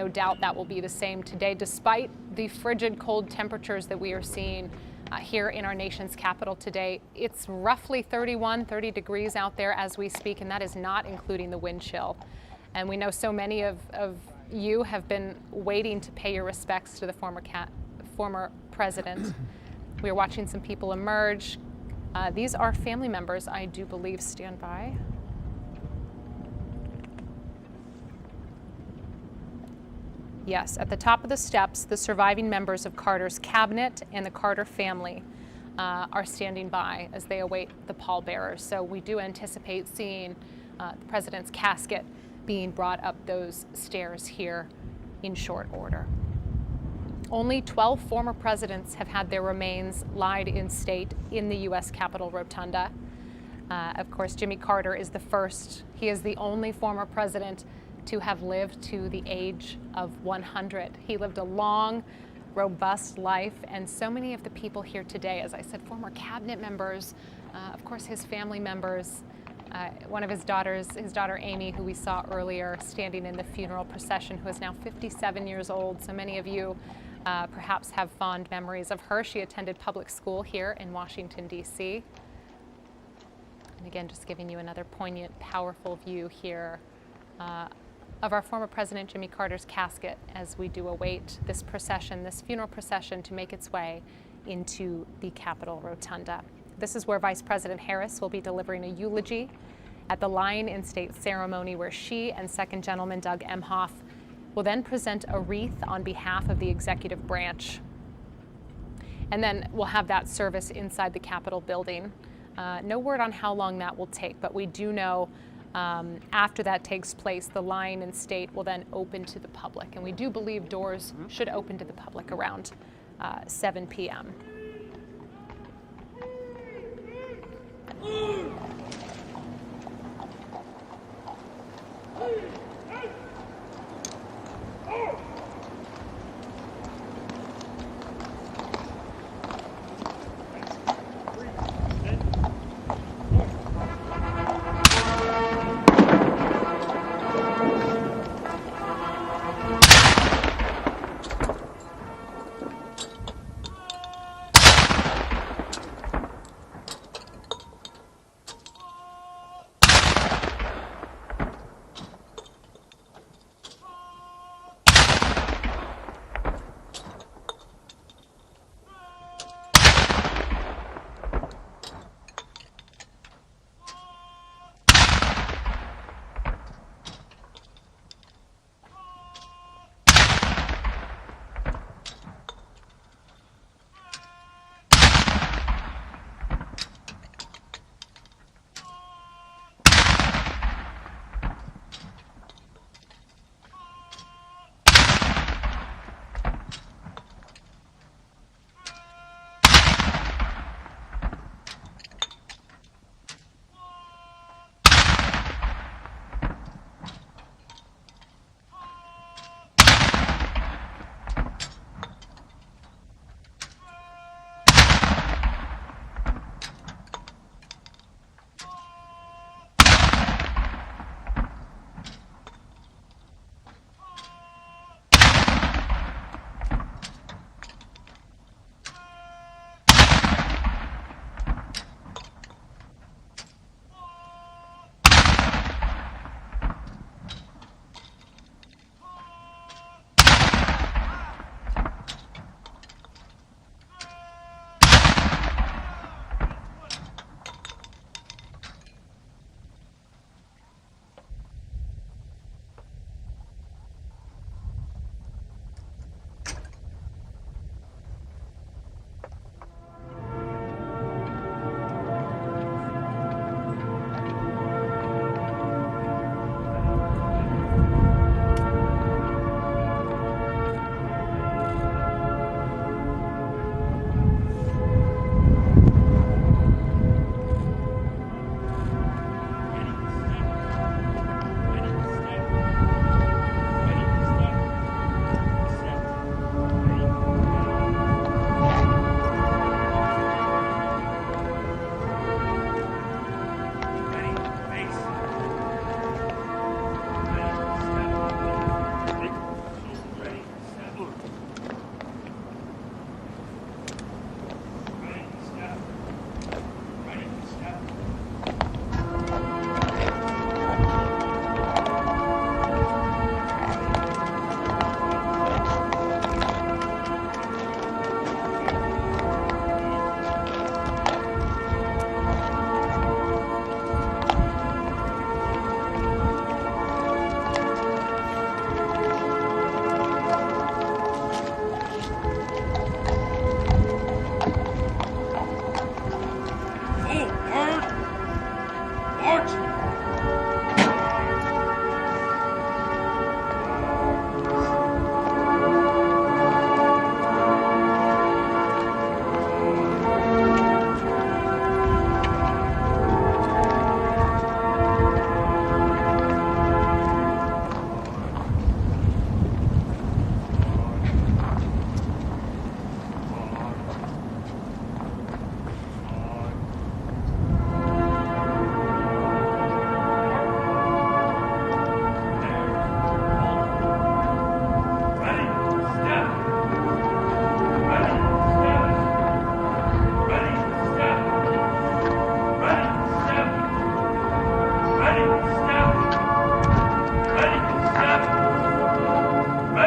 No doubt that will be the same today, despite the frigid cold temperatures that we are seeing here in our nation's capital today. It's roughly 30 degrees out there as we speak, and that is not including the wind chill. And we know so many of you have been waiting to pay your respects to the former president. We are watching some people emerge. These are family members, I do believe. Stand by. Yes, at the top of the steps, the surviving members of Carter's cabinet and the Carter family are standing by as they await the pallbearers. So we do anticipate seeing the president's casket being brought up those stairs here in short order. Only 12 former presidents have had their remains laid in state in the U.S. Capitol Rotunda. Of course, Jimmy Carter is the first. He is the only former president to have lived to the age of 100. He lived a long, robust life, and so many of the people here today, as I said, former cabinet members, of course his family members, one of his daughters, his daughter Amy, who we saw earlier standing in the funeral procession, who is now 57 years old. So many of you perhaps have fond memories of her. She attended public school here in Washington, D.C. And again, just giving you another poignant, powerful view here of our former President Jimmy Carter's casket as we do await this procession, this funeral procession, to make its way into the Capitol Rotunda. This is where Vice President Harris will be delivering a eulogy at the Lying in State ceremony, where she and Second Gentleman Doug Emhoff will then present a wreath on behalf of the executive branch. And then we'll have that service inside the Capitol building. No word on how long that will take, but we do know after that takes place, the Lying in State will then open to the public. And we do believe doors should open to the public around 7 p.m.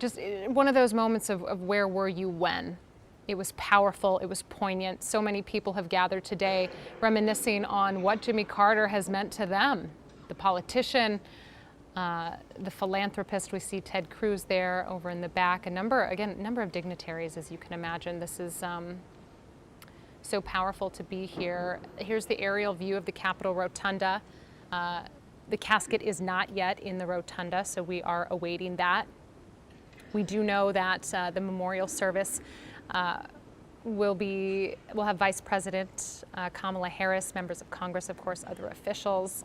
just one of those moments of where were you when? It was powerful, it was poignant. So many people have gathered today reminiscing on what Jimmy Carter has meant to them. The politician, the philanthropist. We see Ted Cruz there over in the back. A number of dignitaries, as you can imagine. This is so powerful to be here. Here's the aerial view of the Capitol Rotunda. The casket is not yet in the rotunda, so we are awaiting that. We do know that the memorial service will have Vice President Kamala Harris, members of Congress, of course, other officials.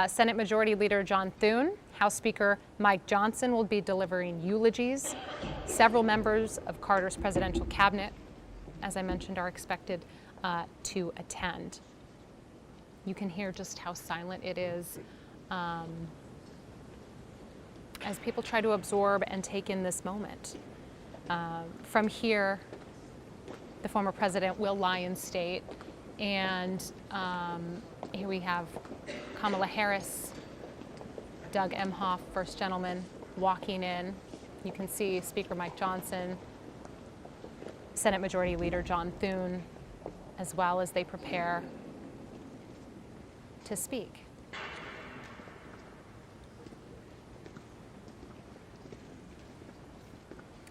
Senate Majority Leader John Thune, House Speaker Mike Johnson will be delivering eulogies. Several members of Carter's presidential cabinet, as I mentioned, are expected to attend. You can hear just how silent it is as people try to absorb and take in this moment. From here, the former president will lie in state, and here we have Kamala Harris, Doug Emhoff, First Gentleman, walking in. You can see Speaker Mike Johnson, Senate Majority Leader John Thune, as well as they prepare to speak.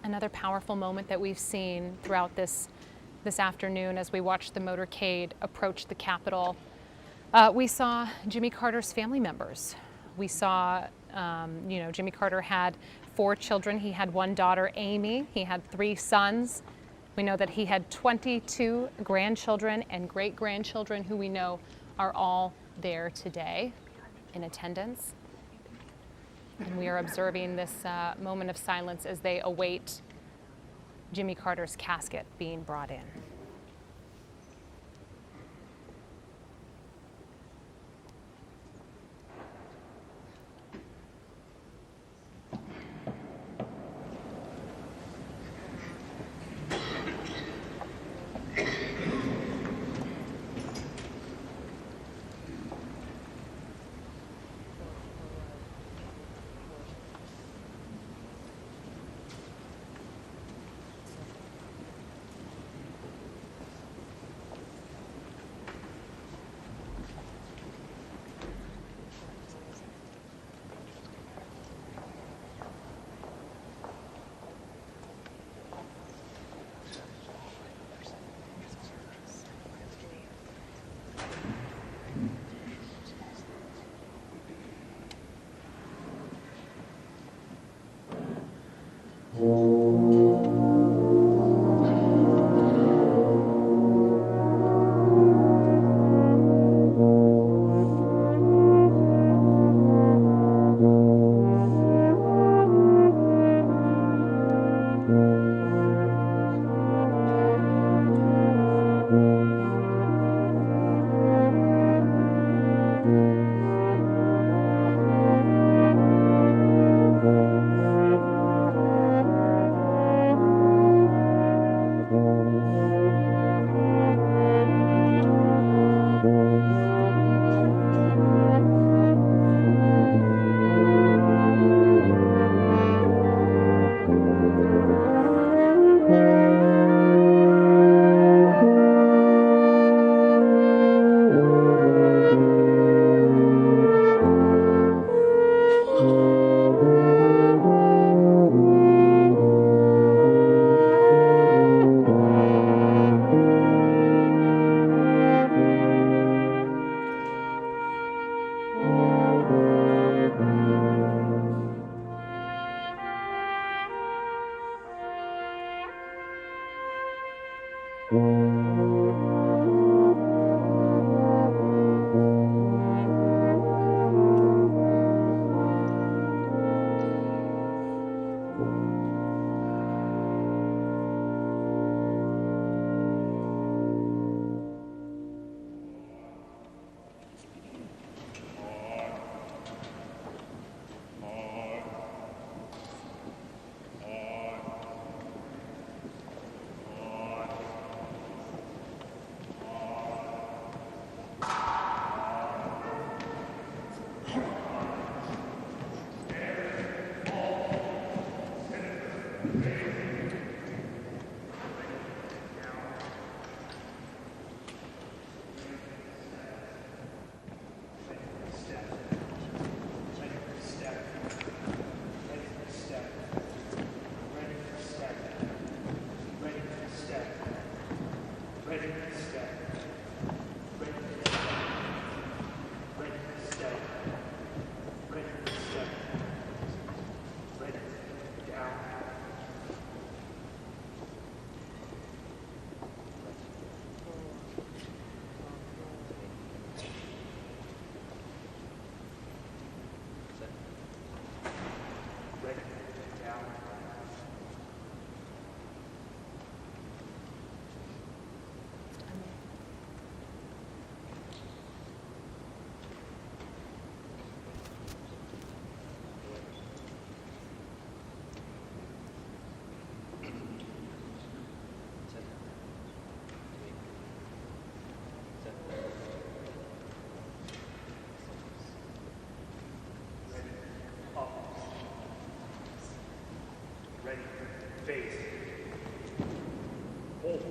Another powerful moment that we've seen throughout this afternoon as we watched the motorcade approach the Capitol. We saw Jimmy Carter's family members. We saw, Jimmy Carter had 4 children. He had 1 daughter, Amy. He had 3 sons. We know that he had 22 grandchildren and great-grandchildren who we know are all there today in attendance. And we are observing this moment of silence as they await Jimmy Carter's casket being brought in.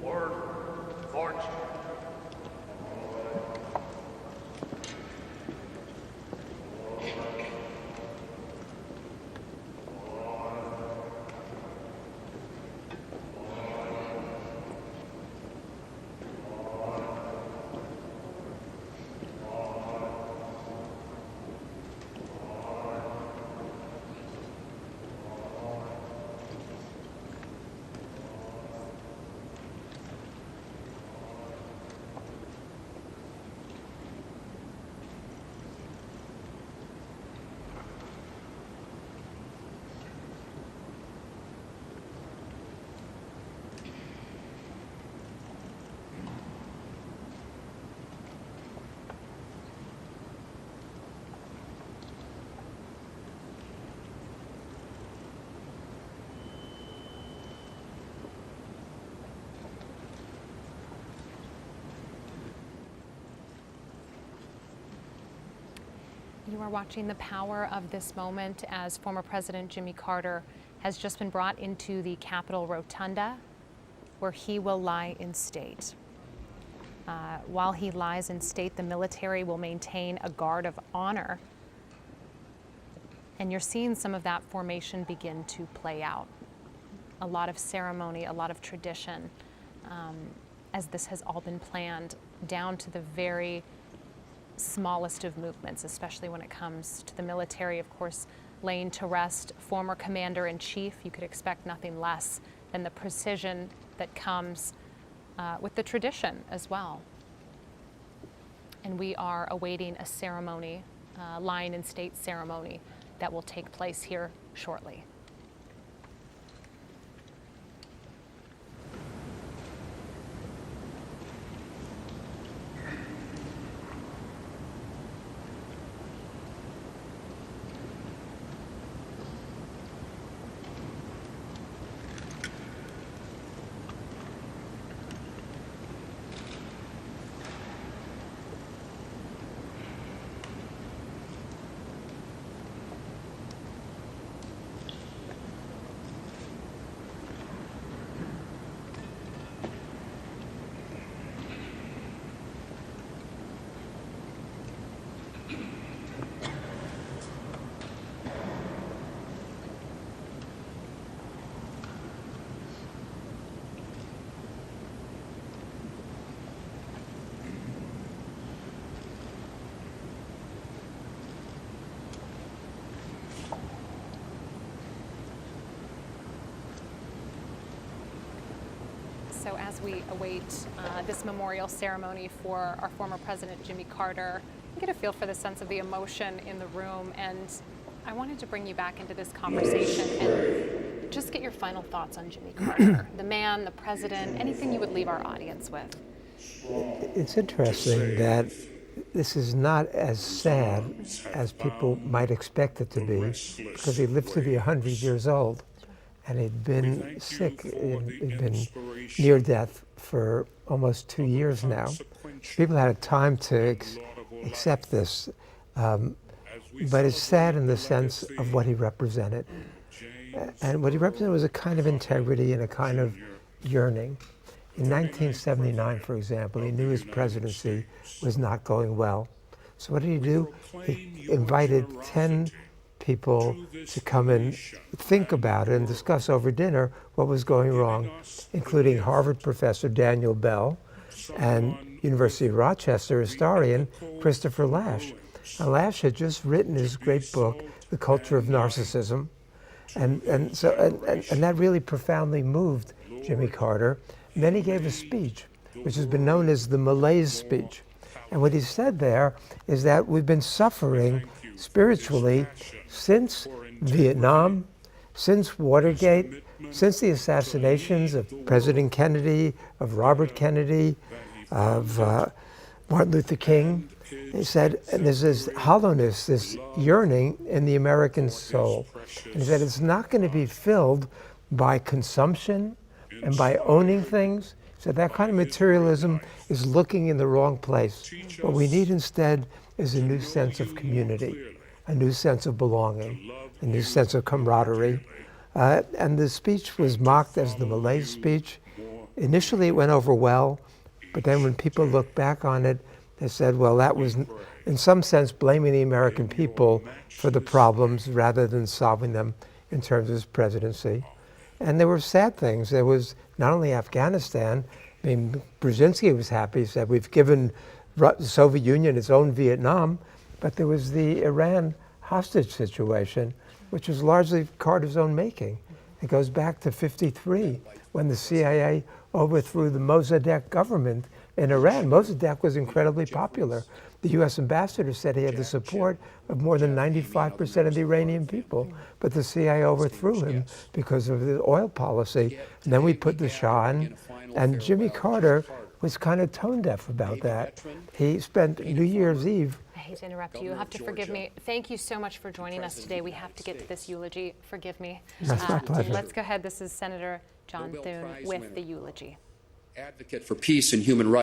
word fortune. You are watching the power of this moment as former President Jimmy Carter has just been brought into the Capitol Rotunda, where he will lie in state. While he lies in state, the military will maintain a guard of honor. And you're seeing some of that formation begin to play out. A lot of ceremony, a lot of tradition, as this has all been planned down to the very smallest of movements, especially when it comes to the military. Of course, laying to rest former Commander-in-Chief, you could expect nothing less than the precision that comes with the tradition as well. And we are awaiting a ceremony, lying in state ceremony, that will take place here shortly. So as we await this memorial ceremony for our former President Jimmy Carter, you get a feel for the sense of the emotion in the room, and I wanted to bring you back into this conversation and just get your final thoughts on Jimmy Carter, the man, the president, anything you would leave our audience with. It's interesting that this is not as sad as people might expect it to be, because he lived to be 100 years old. And he'd been sick, he'd been near death for almost 2 years now. So people had a time to accept this. But it's sad in the sense of what he represented. And what he represented was a kind of integrity and a kind of yearning. In 1979, for example, he knew his presidency was not going well. So what did he do? He invited 10 people to come and think about it and discuss over dinner what was going wrong, including Harvard professor Daniel Bell and University of Rochester historian Christopher Lasch. Now, Lasch had just written his great book, The Culture of Narcissism, and that really profoundly moved Jimmy Carter. And then he gave a speech, which has been known as the Malaise speech. And what he said there is that we've been suffering spiritually since Vietnam, since Watergate, since the assassinations of President Kennedy, of Robert Kennedy, of Martin Luther King. He said, and there's this hollowness, this yearning in the American soul. And he said it's not going to be filled by consumption and by owning things. So that kind of materialism is looking in the wrong place. What we need instead is a new sense of community, a new sense of belonging, a new sense of camaraderie. And the speech was mocked as the Malaise speech. initially it went over well, but then when people look back on it, they said, well, that was, in some sense, blaming the American people for the problems rather than solving them in terms of his presidency. And there were sad things. There was not only Afghanistan. I mean, Brzezinski was happy. He said, we've given the Soviet Union its own Vietnam, but there was the Iran hostage situation, which was largely Carter's own making. It goes back to '53, when the CIA overthrew the Mossadegh government in Iran. Mossadegh was incredibly popular. The U.S. ambassador said he had the support of more than 95% of the Iranian people, but the CIA overthrew him because of the oil policy. And then we put the Shah in, and Jimmy Carter was kind of tone deaf about that. He spent New Year's Eve. I hate to interrupt you. You'll have to forgive me. Thank you so much for joining us today. We have to get to this eulogy. Forgive me. That's my pleasure. Let's go ahead. This is Senator John Thune with the eulogy. Advocate for peace and human rights.